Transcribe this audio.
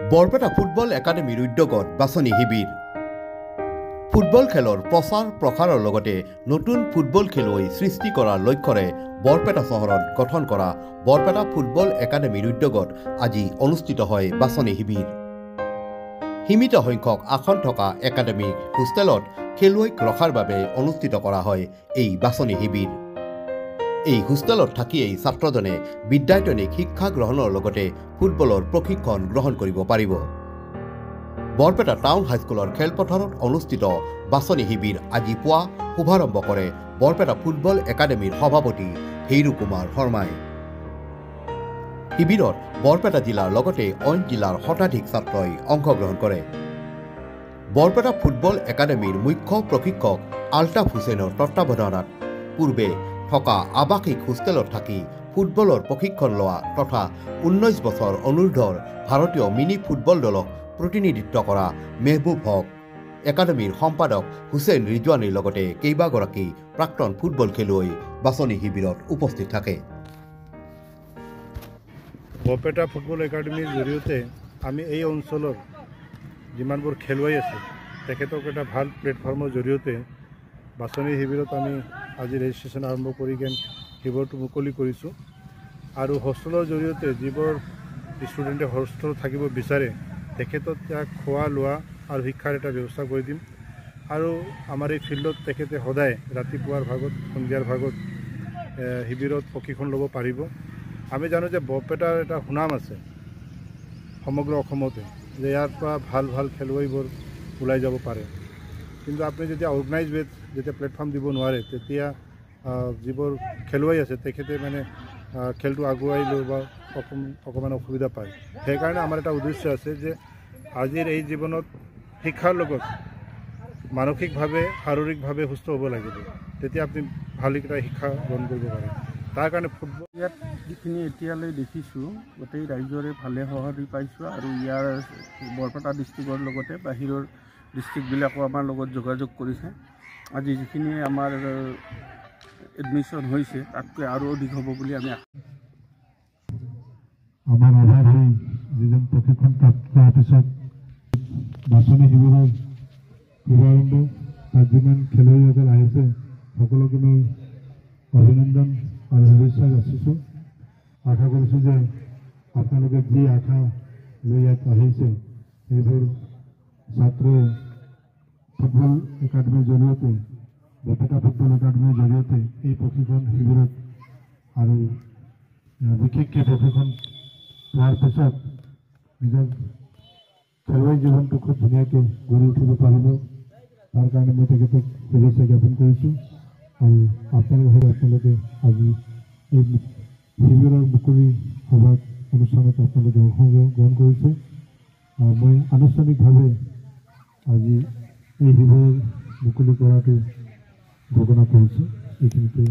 Barpeta football একাডেমীৰ উদ্যোগত বাছনি শিবিৰ ফুটবল খেলৰ প্ৰচাৰ প্ৰসাৰৰ লগতে নতুন ফুটবল খেলুৱৈ সৃষ্টি কৰাৰ লক্ষ্যৰে বৰপেটা চহৰত গঠন কৰা বৰপেটা ফুটবল একাডেমীৰ উদ্যোগত আজি অনুষ্ঠিত হয় বাছনি শিবিৰ সীমিত সংখ্যক আসন থকা একাডেমিক হোষ্টেলত খেলুৱৈক ৰখাৰ বাবে অনুষ্ঠিত কৰা হয় এই বাছনি শিবিৰ এই হোষ্টেলত থাকিয়েই ছাত্ৰজনে বিদ্যায়তনিক শিক্ষা গ্ৰহণৰ লগতে ফুটবলৰ প্ৰশিক্ষণ গ্ৰহণ কৰিব পাৰিব বৰপেটা টাউন হাইস্কুলৰ খেলপথাৰত অনুষ্ঠিত বাছনি শিবিৰ আজি পুৱা শুভাৰম্ভ কৰে বৰপেটা ফুটবল একাডেমীৰ সভাপতি হেইৰু কুমাৰ শৰ্মাই শিবিৰত বৰপেটা জিলাৰ লগতে অইন জিলাৰ শতাধিক ছাত্ৰই অংশগ্ৰহণ কৰে বৰপেটা ফুটবল একাডেমীৰ মুখ্য প্ৰশিক্ষক আলতাফ হুছেইনৰ তত্বাৱধানত পূৰ্বে থকা আৱাসিক হোষ্টেলত থাকি ফুটবলৰ প্ৰশিক্ষণ লোৱা তথা 19 বছৰ অনুৰ্ধৰ ভাৰতীয় মিনি ফুটবল দলক প্ৰতিনিধিত্ব কৰা মেহবুব হক একাডেমীৰ সম্পাদক হুছেইন ৰিজৱানীৰ লগতে কেইবাগৰাকী প্ৰাক্তন ফুটবল খেলুৱৈ বাছনি শিবিৰত উপস্থিত থাকে বৰপেটা ফুটবল একাডেমীৰ জৰিয়তে আমি এই অঞ্চলৰ যিমানবোৰ খেলুৱৈ আছে তেখেতক এটা ভাল প্লেটফৰ্মৰ জৰিয়তে বাছনি শিবিৰত আমি আজি ৰেজিষ্ট্ৰেশ্যন আৰম্ভ কৰি শিবিৰটো মুকলি কৰিছোঁ আৰু হোষ্টেলৰ জৰিয়তে যিবোৰ ষ্টুডেণ্টে হোষ্টেলত থাকিব বিচাৰে তেখেতক তাক খোৱা লোৱা আৰু শিক্ষাৰ এটা ব্যৱস্থা কৰি দিম আৰু আমাৰ এই ফিল্ডত তেখেতে সদায় ৰাতিপুৱাৰ ভাগত সন্ধিয়াৰ ভাগত শিবিৰত প্ৰশিক্ষণ ল'ব পাৰিব আমি জানো যে বৰপেটাৰ এটা সুনাম আছে সমগ্ৰ অসমতে যে ইয়াৰ পৰা ভাল ভাল খেলুৱৈবোৰ ওলাই যাব পাৰে কিন্তু আপুনি যেতিয়া অৰ্গেনাইজ ৱেত যেতিয়া প্লেটফৰ্ম দিব নোৱাৰে তেতিয়া যিবোৰ খেলুৱৈ আছে তেখেতে মানে খেলটো আগুৱাই লৈ বা অকণমান অসুবিধা পায় সেইকাৰণে আমাৰ এটা উদ্দেশ্য আছে যে আজিৰ এই জীৱনত শিক্ষাৰ লগত মানসিকভাৱে শাৰীৰিকভাৱে সুস্থ হ'ব লাগিব তেতিয়া আপুনি ভাল এটা শিক্ষা গ্ৰহণ কৰিব পাৰে তাৰ কাৰণে ফুটবল ইয়াত যিখিনি এতিয়ালৈ দেখিছোঁ গোটেই ৰাইজৰে ভালে সঁহাৰি পাইছোঁ আৰু ইয়াৰ বৰপেটা ডিষ্ট্ৰিক্টৰ লগতে বাহিৰৰ ডিষ্ট্ৰিক্টবিলাকো আমাৰ লগত যোগাযোগ কৰিছে আজি যিখিনি আমাৰ এডমিশ্যন হৈছে তাতকৈ আৰু অধিক হ'ব বুলি আমি আমাৰ আধাৰ হৈ যিজন প্ৰশিক্ষণ প্ৰাপ্তৰ পিছত বাছনি শিবিৰৰ শুভাৰম্ভ তাত যিমান খেলুৱৈসকল আহিছে সকলোকে মই অভিনন্দন আৰু শুভেচ্ছা যাচিছোঁ আশা কৰিছোঁ যে আপোনালোকে যি আশা লৈ ইয়াত আহিছে সেইবোৰ ছাত্ৰই ফুটবল একাডেমীৰ জৰিয়তে বৰপেটা ফুটবল একাডেমীৰ জৰিয়তে এই প্ৰশিক্ষণ শিবিৰত আৰু বিশেষকৈ প্ৰশিক্ষণ পোৱাৰ পিছত নিজৰ খেলুৱৈ জীৱনটো খুব ধুনীয়াকৈ গঢ়ি উঠিব পাৰিব তাৰ কাৰণে মই তেখেতক শুভেচ্ছা জ্ঞাপন কৰিছোঁ আৰু আপোনালোকে আজি এই শিবিৰৰ মুকলি সভাত অনুষ্ঠানত আপোনালোকে অংশগ্ৰহণ কৰিছে মই আনুষ্ঠানিকভাৱে আজি এই শিবিৰৰ মুকলি কৰাটো ঘোষণা কৰিছোঁ এইখিনিতে